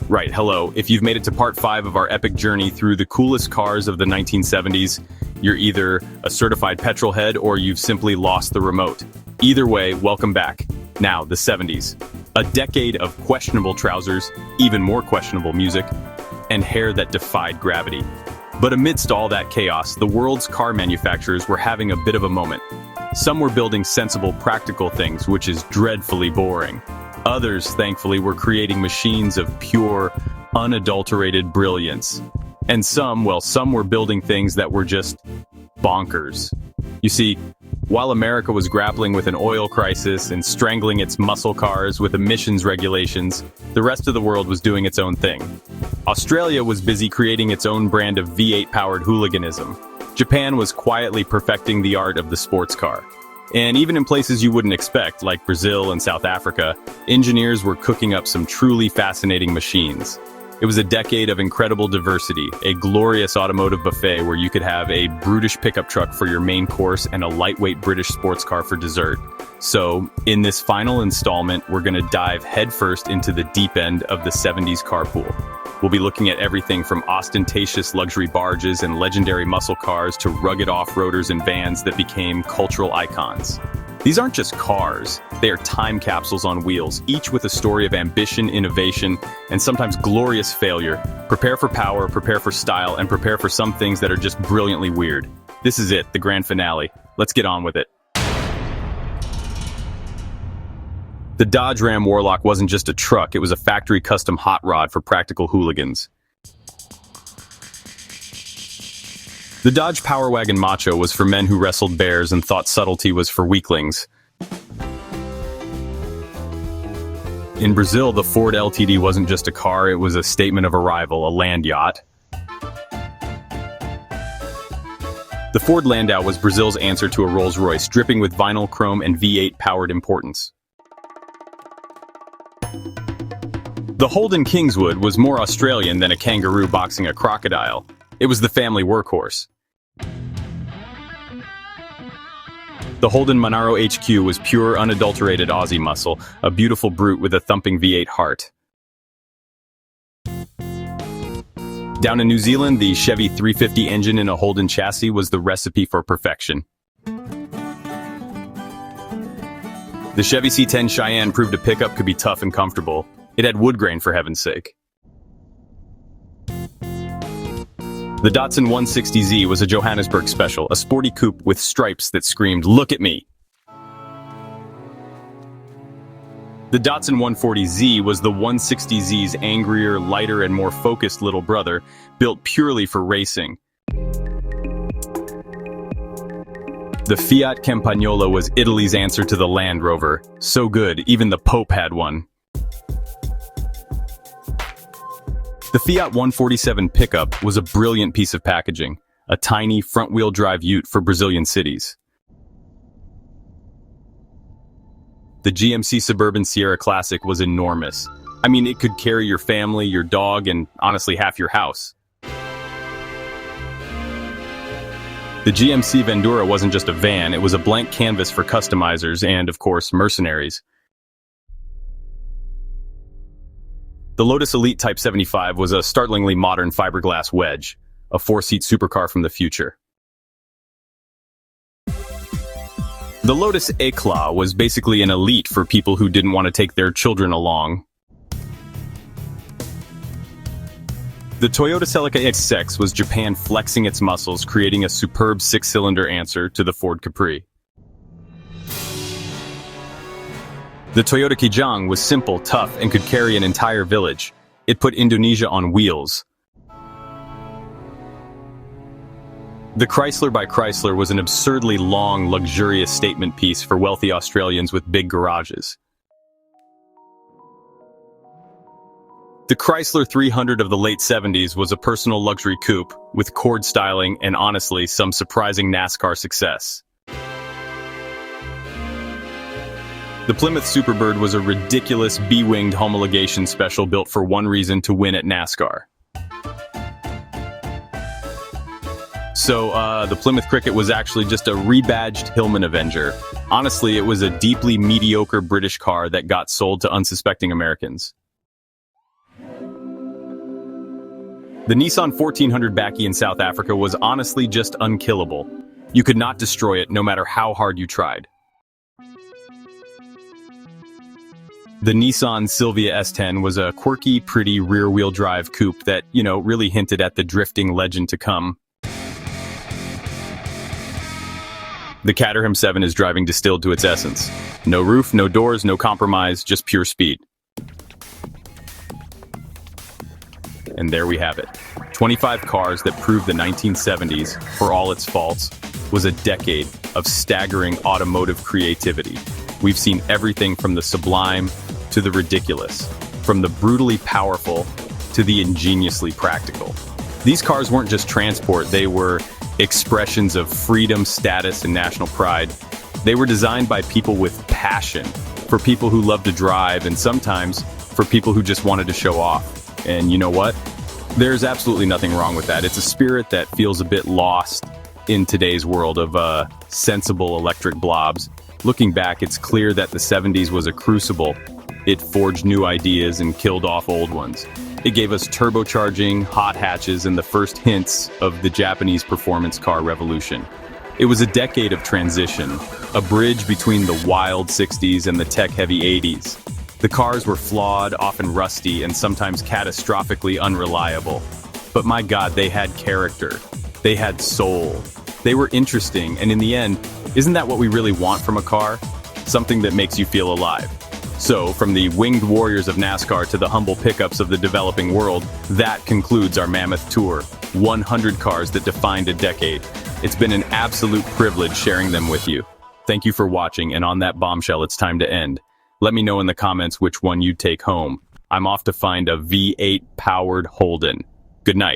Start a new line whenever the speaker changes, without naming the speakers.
Right, hello. If you've made it to part 5 of our epic journey through the coolest cars of the 1970s, you're either a certified petrol head or you've simply lost the remote. Either way, welcome back. Now, the 70s. A decade of questionable trousers, even more questionable music, and hair that defied gravity. But amidst all that chaos, the world's car manufacturers were having a bit of a moment. Some were building sensible, practical things, which is dreadfully boring. Others, thankfully, were creating machines of pure, unadulterated brilliance. And some were building things that were just bonkers. You see, while America was grappling with an oil crisis and strangling its muscle cars with emissions regulations, the rest of the world was doing its own thing. Australia was busy creating its own brand of V8-powered hooliganism. Japan was quietly perfecting the art of the sports car. And even in places you wouldn't expect, like Brazil and South Africa, engineers were cooking up some truly fascinating machines. It was a decade of incredible diversity, a glorious automotive buffet where you could have a brutish pickup truck for your main course and a lightweight British sports car for dessert. So, in this final installment, we're going to dive headfirst into the deep end of the 70s car pool. We'll be looking at everything from ostentatious luxury barges and legendary muscle cars to rugged off-roaders and vans that became cultural icons. These aren't just cars, they are time capsules on wheels, each with a story of ambition, innovation, and sometimes glorious failure. Prepare for power, prepare for style, and prepare for some things that are just brilliantly weird. This is it, the grand finale. Let's get on with it. The Dodge Ram Warlock wasn't just a truck, it was a factory custom hot rod for practical hooligans. The Dodge Power Wagon Macho was for men who wrestled bears and thought subtlety was for weaklings. In Brazil, the Ford LTD wasn't just a car, it was a statement of arrival, a land yacht. The Ford Landau was Brazil's answer to a Rolls-Royce, dripping with vinyl, chrome, and V8-powered importance. The Holden Kingswood was more Australian than a kangaroo boxing a crocodile. It was the family workhorse. The Holden Monaro HQ was pure, unadulterated Aussie muscle, a beautiful brute with a thumping V8 heart. Down in New Zealand, the Chevy 350 engine in a Holden chassis was the recipe for perfection. The Chevy C10 Cheyenne proved a pickup could be tough and comfortable. It had wood grain, for heaven's sake. The Datsun 160Z was a Johannesburg special, a sporty coupe with stripes that screamed, "Look at me!" The Datsun 140Z was the 160Z's angrier, lighter, and more focused little brother, built purely for racing. The Fiat Campagnola was Italy's answer to the Land Rover. So good, even the Pope had one. The Fiat 147 pickup was a brilliant piece of packaging, a tiny front-wheel drive ute for Brazilian cities. The GMC Suburban Sierra Classic was enormous. I mean, it could carry your family, your dog, and honestly half your house. The GMC Vandura wasn't just a van, it was a blank canvas for customizers and, of course, mercenaries. The Lotus Elite Type 75 was a startlingly modern fiberglass wedge, a 4-seat supercar from the future. The Lotus Eclat was basically an Elite for people who didn't want to take their children along. The Toyota Celica XX was Japan flexing its muscles, creating a superb 6-cylinder answer to the Ford Capri. The Toyota Kijang was simple, tough, and could carry an entire village. It put Indonesia on wheels. The Chrysler by Chrysler was an absurdly long, luxurious statement piece for wealthy Australians with big garages. The Chrysler 300 of the late 70s was a personal luxury coupe with cord styling and, honestly, some surprising NASCAR success. The Plymouth Superbird was a ridiculous B-winged homologation special built for one reason: to win at NASCAR. So, the Plymouth Cricket was actually just a rebadged Hillman Avenger. Honestly, it was a deeply mediocre British car that got sold to unsuspecting Americans. The Nissan 1400 Bakkie in South Africa was honestly just unkillable. You could not destroy it no matter how hard you tried. The Nissan Silvia S10 was a quirky, pretty rear-wheel drive coupe that, really hinted at the drifting legend to come. The Caterham 7 is driving distilled to its essence. No roof, no doors, no compromise, just pure speed. And there we have it. 25 cars that proved the 1970s, for all its faults, was a decade of staggering automotive creativity. We've seen everything from the sublime to the ridiculous, from the brutally powerful to the ingeniously practical. These cars weren't just transport, they were expressions of freedom, status, and national pride. They were designed by people with passion, for people who love to drive, and sometimes for people who just wanted to show off. And you know what? There's absolutely nothing wrong with that. It's a spirit that feels a bit lost in today's world of sensible electric blobs. Looking back, it's clear that the 70s was a crucible. It forged new ideas and killed off old ones. It gave us turbocharging, hot hatches, and the first hints of the Japanese performance car revolution. It was a decade of transition, a bridge between the wild 60s and the tech-heavy 80s. The cars were flawed, often rusty, and sometimes catastrophically unreliable. But my God, they had character. They had soul. They were interesting, and in the end, isn't that what we really want from a car? Something that makes you feel alive. So, from the winged warriors of NASCAR to the humble pickups of the developing world, that concludes our mammoth tour. 100 cars that defined a decade. It's been an absolute privilege sharing them with you. Thank you for watching, and on that bombshell, it's time to end. Let me know in the comments which one you'd take home. I'm off to find a V8 powered Holden. Good night.